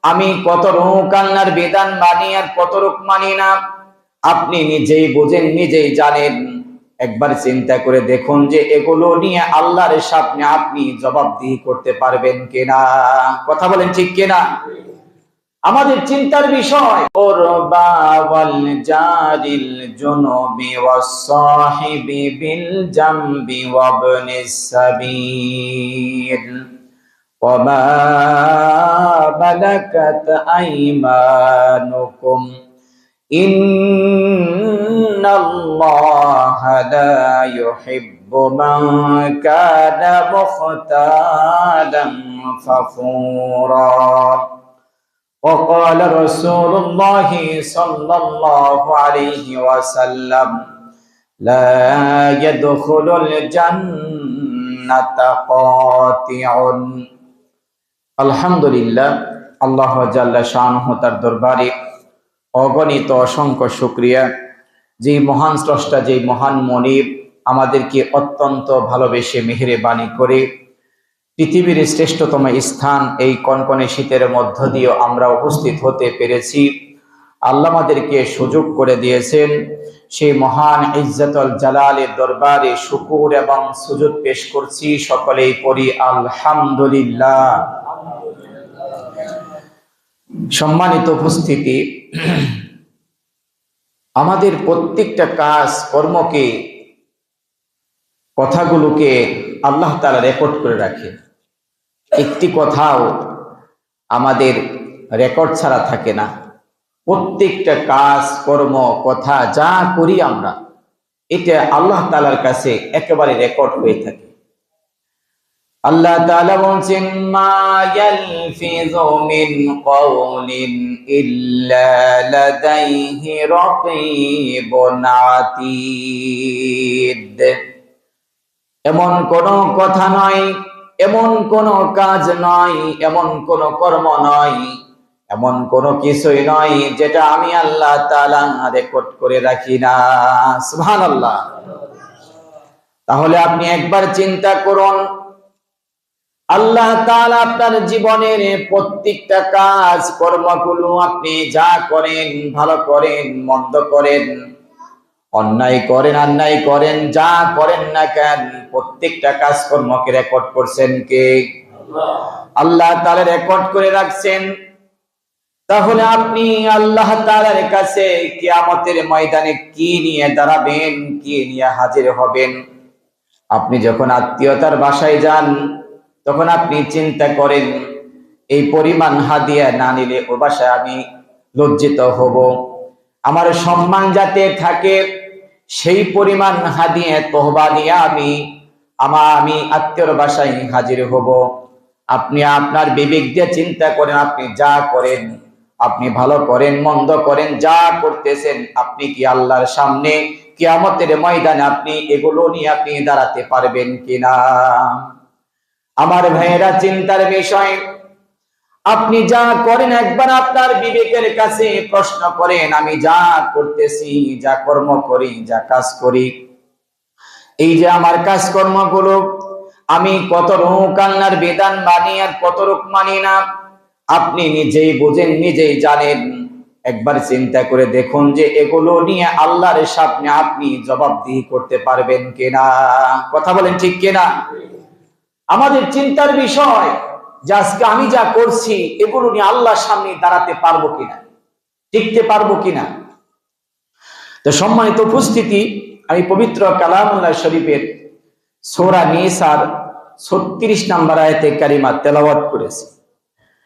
আমি কত রূপ আল্লাহর বিধান মানি আর কত রূপ মানি না আপনি নিজেই বুঝেন, নিজেই জানেন। একবার চিন্তা করে দেখুন যে এগুলো নিয়ে আল্লাহর সামনে আপনি জবাবদিহি করতে পারবেন কিনা। কথা বলেন ঠিক কিনা? আমাদের চিন্তার বিষয়। কুরবা ওয়াল জারিল জুনুবি ওয়াস সাহিবি বিল জামবি ওয়াবনিস সাবিল ওয়া মা মালাকাত আইমানুকুম ইন্নাল্লাহা লা ইউহিব্বু মান কানা মুখতালাম ফাখুরা। وقال رسول الله صلى الله عليه وسلم لا يدخل الجنة قاطع। আলহামদুলিল্লাহ, আল্লাহ জাল্লা শানুহু তার দরবারে অগণিত অসংখ্য শুকরিয়া, যে মহান স্রষ্টা, যে মহান মনিব আমাদেরকে অত্যন্ত ভালোবেসে মেহেরবানি করে পৃথিবীর শ্রেষ্ঠতম স্থান এই কনকনে শীতের মধ্য দিয়ে আমরা উপস্থিত হতে পেরেছি। আল্লাহ আমাদেরকে সুযোগ করে দিয়েছেন। সেই মহান ইজ্জতুল জালালের দরবারে শুকর এবং সুজুদ পেশ করছি। সকলেই পড়ি আলহামদুলিল্লাহ। সম্মানিত উপস্থিতি, আমাদের প্রত্যেকটা কাজ কর্মকে, কথাগুলোকে আল্লাহ তাআলা রেকর্ড করে রাখে। একটি কথাও আমাদের রেকর্ড ছাড়া থাকে না। প্রত্যেকটা কাজ কর্ম কথা যা করি আমরা, এটা আল্লাহ তাআলার কাছে একেবারে রেকর্ড হয়ে থাকে। আল্লাহ তাআলা বলেন, মা ইয়ালফিযু মিন কাওলিন ইল্লা লাদাইহি রাকীবুন আতীদ। এমন কোন কথা নয়, এমন কোন কাজ নয়, এমন কোন কর্ম নয়, এমন কোন কিছুই নয় যেটা আমি আল্লাহ তাআলা রেকর্ড করে রাখি না। সুবহানাল্লাহ। তাহলে আপনি একবার চিন্তা করুন, আল্লাহ তাআলা আপনার জীবনের প্রত্যেকটা কাজ কর্মগুলো আপনি যা করেন, ভালো করেন, মন্দ করেন, অন্যায় করেন, অন্যায় করেন, যা করেন না কেন, প্রত্যেকটা কাজকর্মকে রেকর্ড করছেন কে? আল্লাহ তাআলা রেকর্ড করে রাখছেন। তাহলে আপনি আল্লাহ তাআলার কাছে কিয়ামতের ময়দানে কি নিয়ে দাঁড়াবেন, কি নিয়ে হাজির হবেন? আপনি যখন আত্মীয়তার বাসায় যান, তখন আপনি চিন্তা করেন, এই পরিমাণ হাদিয়া না নিলে ও বাসায় আমি লজ্জিত হব। আমার সম্মান যাতে থাকে, সেই পরিমাণ হাদিয়া তোহবা নিয়ে আমি আত্মীয়র বাসায় হাজির হব। আপনি আপনার বিবেক দিয়ে চিন্তা করেন, আপনি যা করেন, আপনি ভালো করেন, মন্দ করেন, যা করতেছেন, আপনি কি আল্লাহর সামনে কিয়ামতের ময়দানে আপনি এগুলো নিয়ে আপনি দাঁড়াতে পারবেন কিনা? আমার ভাইয়েরা, চিন্তার বিষয়। আপনি যা করেন একবার আপনার বিবেকের কাছে প্রশ্ন করেন, আমি যা করতেছি, যা কর্ম করি, যা কাজ করি, এই যে আমার কাজকর্মগুলো, আমি কত রূপ আল্লাহর বিধান মানি আর কত রূপ মানি না আপনি নিজেই বুঝেন, নিজেই জানেন। একবার চিন্তা করে দেখুন যে এগুলো নিয়ে আল্লাহর সামনে আপনি জবাবদিহি করতে পারবেন কিনা। কথা বলেন ঠিক কিনা? আমাদের চিন্তার বিষয় যে আজকে আমি যা করছি এগুলো নিয়ে আল্লাহর সামনে দাঁড়াতে পারবো কিনা, টিকতে পারবো কিনা। তো সম্মানিত উপস্থিতি, আমি পবিত্র কালামুল্লাহ শরীফের সূরা নিসার 36 নম্বর আয়াতে কারিমা তেলাওয়াত করেছি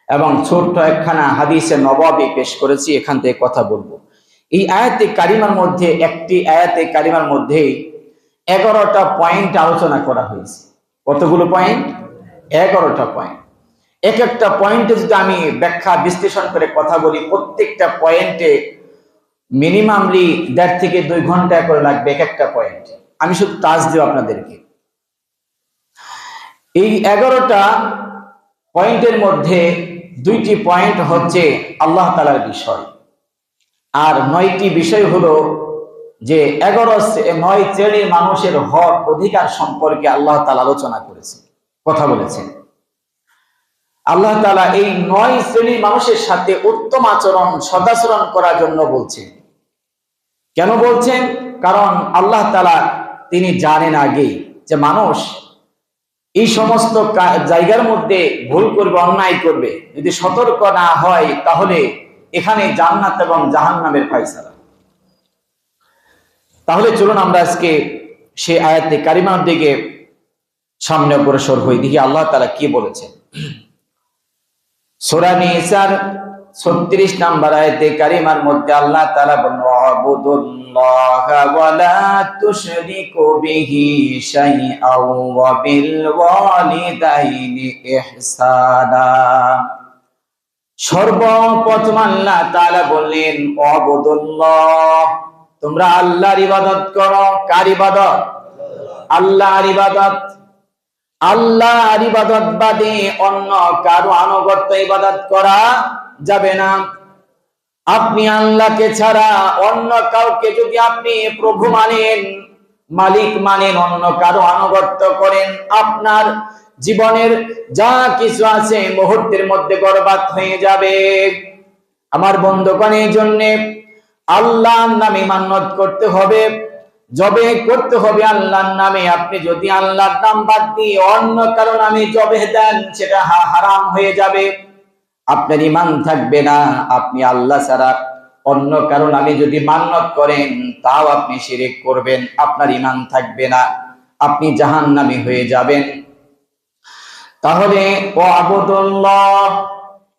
এবং ছোট্ট একখানা হাদিসে নববী পেশ করেছি। এখান থেকে কথা বলবো। এই আয়াতে কারিমার মধ্যে, একটি আয়াতে কারিমার মধ্যে 11টা পয়েন্ট আলোচনা করা হয়েছে। কতগুলো পয়েন্ট? 11টা পয়েন্ট। এক একটা পয়েন্টে যদি আমি ব্যাখ্যা বিশ্লেষণ করে কথা বলি, প্রত্যেকটা পয়েন্টে মিনিমামলি 1.5 থেকে 2 ঘন্টা করে লাগবে এক একটা পয়েন্ট। আমি শুধু টাচ দেব আপনাদেরকে। এই 11টা পয়েন্টের মধ্যে 2টি পয়েন্ট হচ্ছে আল্লাহ তাআলার বিষয়, আর 9টি বিষয় হলো যে 9 শ্রেণীর মানুষের হক অধিকার সম্পর্কে আল্লাহ তাআলা আলোচনা করেছেন, কথা বলেছেন। আল্লাহ তাআলা এই 9 শ্রেণীর মানুষের সাথে উত্তম আচরণ সদাচরণ করার জন্য বলছেন। কেন বলছেন? কারণ আল্লাহ তাআলা তিনি জানেন আগে যে মানুষ এই সমস্ত জায়গার মধ্যে ভুল করবে, অন্যায় করবে। যদি সতর্ক না হয় তাহলে এখানে জান্নাত এবং জাহান্নামের ফয়সালা। তাহলে চলুন আমরা আজকে সেই আয়াতে কারিমার দিকে সামনে অগ্রসর হই, দেখি আল্লাহ তাআলা কি বলেছেন। সূরা নিসার 36 নম্বর আয়াতে কারিমার মধ্যে আল্লাহ তাআলা বলেন, ওয়াবুদুল্লাহা ওয়া লা তুশরিকু বিহি শাইআন ওয়া বিল ওয়ালিদাইনি ইহসানা। সর্বপ্রথম আল্লাহ তাআলা বললেন, ওয়াবুদুল্লাহ, তোমরা আল্লাহর ইবাদত করো। কার ইবাদত? আল্লাহর ইবাদত। আল্লাহর ইবাদত বাদে অন্য কারো আনুগত্য ইবাদত করা যাবে না। আপনি আল্লাহকে ছাড়া অন্য কাউকে যদি আপনি প্রভু মানেন, মালিক মানেন, অন্য কারো আনুগত্য করেন, আপনার জীবনের যা কিছু আছে মুহূর্তের মধ্যে বরবাদ হয়ে যাবে। আমার বন্ধুগণ, এই জন্য আল্লাহর নামে মান্যত করতে হবে, জবে করতে হবে আল্লাহর নামে। আপনি যদি আল্লাহর নাম বাদ দিয়ে অন্য কারো নামে জবে দেন, সেটা হারাম হয়ে যাবে, আপনার ঈমান থাকবে না। আপনি আল্লাহ ছাড়া অন্য কারো নামে যদি মান্যত করেন, তাও আপনি শিরক করবেন, আপনার ঈমান থাকবে না, আপনি জাহান্নামী হয়ে যাবেন। তাহলে ওয়াবুদুল্লাহ,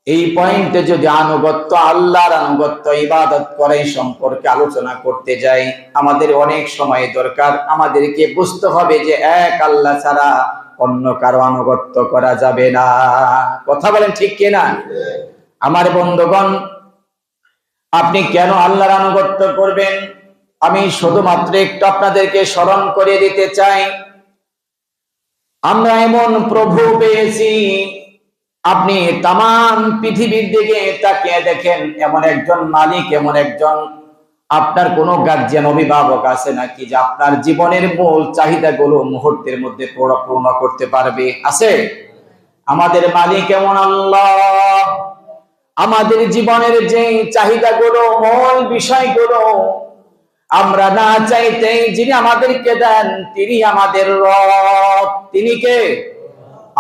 এই পয়েন্টে যদি আনুগত্য, আল্লাহর আনুগত্য ইবাদত করে সম্পর্কে আলোচনা করতে যাই, আমাদের অনেক সময় দরকার। আমাদেরকে বুঝতে হবে যে এক আল্লাহ ছাড়া অন্য কারো আনুগত্য করা যাবে না। কথা বলেন ঠিক কিনা? আমার বন্ধুগণ, আপনি কেন আল্লাহর আনুগত্য করবেন? আমি শুধুমাত্র একটু আপনাদেরকে স্মরণ করে দিতে চাই। আমরা এমন প্রভু পেয়েছি, আপনি তাম পৃথিবীর দিকে তাকিয়ে দেখেন, এমন একজন মালিক, এমন একজন আপনার কোন গার্জিয়ান, অভিভাবক আছে নাকি যে আপনার জীবনের মূল চাহিদাগুলো মুহূর্তের মধ্যে পূর্ণ করতে পারবে? আছে? আমাদের মালিক এমন আল্লাহ, আমাদের জীবনের যে চাহিদাগুলো, মূল বিষয়গুলো আমরা না চাইতেই যিনি আমাদেরকে দেন, তিনি আমাদের রব। তিনি কে?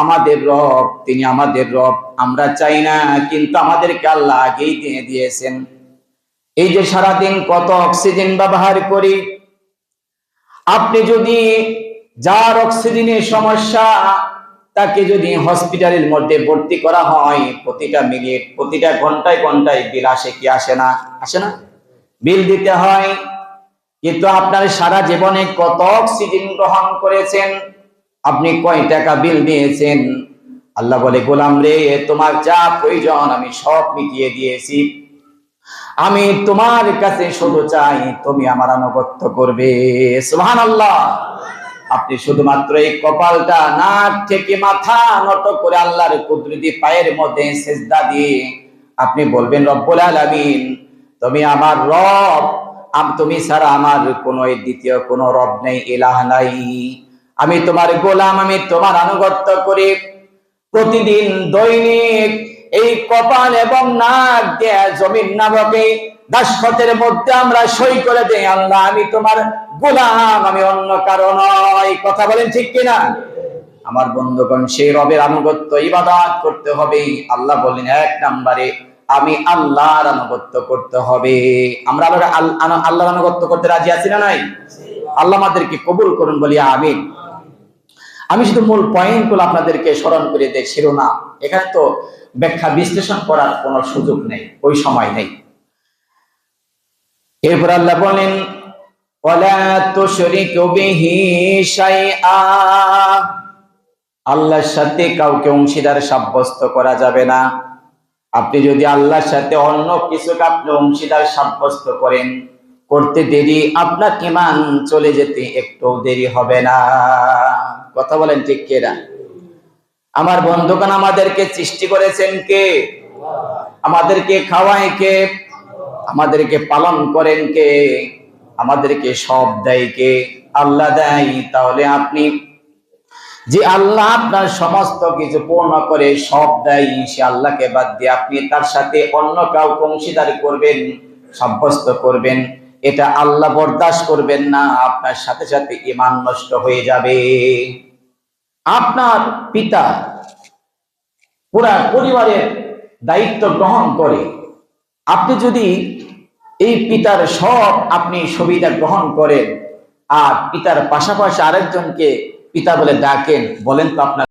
আমাদের রব। তিনি আমাদের রব। আমরা চাই না, কিন্তু আমাদেরকে আল্লাহ আগেই দিয়ে দিয়েছেন। এই যে সারাদিন কত অক্সিজেন ব্যবহার করি, আপনি যদি যার অক্সিজেনের সমস্যা, তাকে যদি হসপিটালের মধ্যে ভর্তি করা হয়, প্রতিটা মিনিট, প্রতিটা ঘন্টায় ঘন্টায় বিল আসে কি আসে না? আসে না? বিল দিতে হয়। কিন্তু আপনার সারা জীবনে কত অক্সিজেন গ্রহণ করেছেন? আপনি কয় টাকা বিল দিয়েছেন? আল্লাহ বলে, গোলাম রে, তোমার যা প্রয়োজন আমি সব মিটিয়ে দিয়েছি। আমি তোমার কাছে শুধু চাই তুমি আমার আনুগত্য করবে। সুবহানাল্লাহ। আপনি শুধুমাত্র এই কপালটা, নাক থেকে মাথা নত করে আল্লাহর কুদরতি পায়ের মধ্যে সিজদা দিয়ে আপনি বলবেন, রব্বুল আলামিন, তুমি আমার রব, তুমি ছাড়া আমার কোনো দ্বিতীয় কোনো রব নেই, ইলাহ নাই। আমি তোমার গোলাম, আমি তোমার আনুগত্য করি। প্রতিদিন দৈনিক এই কপাল এবং নাক দিয়ে জমিন নামকে দাসখতের মধ্যে আমরা সই করে দেই, আল্লাহ আমি তোমার গোলাম, আমি অন্য কারো নয়। কথা বলেন ঠিক কিনা? আমার বন্ধুগণ, সেই রবের আনুগত্য ইবাদত করতে হবে। আল্লাহ বললেন, এক নম্বরে আমি আল্লাহর আনুগত্য করতে হবে। আমরা আল্লাহর আনুগত্য করতে রাজি আছি না নাই? আল্লাহ আমাদেরকে কবুল করুন, বলি আমিন। আমি শুধু মূল পয়েন্টগুলো আপনাদেরকে স্মরণ করে দেই, শিরোনাম। এখানে তো ব্যাখ্যা বিশ্লেষণ করার কোনো সুযোগ নেই, ওই সময় নেই। এরপর আল্লাহ বলেন, ওয়ালা তুশরিকু বিহি শাইআ, আল্লাহর সাথে কাউকে অংশীদার সাব্যস্ত করা যাবে না। আপনি যদি আল্লাহর সাথে অন্য কিছুকে আপনি অংশীদার সাব্যস্ত করেন, করতে দেরি, আপনার ঈমান চলে যেতে একটু দেরি হবে না। কথা বলেন ঠিক কিনা? আমার বন্ধুগণ, আমাদেরকে সৃষ্টি করেছেন কে? আমাদেরকে খাওয়ায় কে? আমাদেরকে পালন করেন কে? আমাদেরকে সব দেয় কে? আল্লাহ দেয়। তাহলে আপনি যে আল্লাহ আপনার সমস্ত কিছু পূর্ণ করে সব দেয়, সে আল্লাহকে বাদ দিয়ে আপনি তার সাথে অন্য কাউকে অংশীদারি করবেন, সাব্যস্ত করবেন, এটা আল্লাহ বরদাস্ত করবেন না। আপনার সাথে সাথে ঈমান নষ্ট হয়ে যাবে। আপনার পিতা পুরা পরিবারের দায়িত্ব গ্রহণ করে, আপনি যদি এই পিতার সব আপনি সুবিধা গ্রহণ করেন আর পিতার পাশাপাশি আরেকজনকে পিতা বলে ডাকেন, বলেন তো আপনার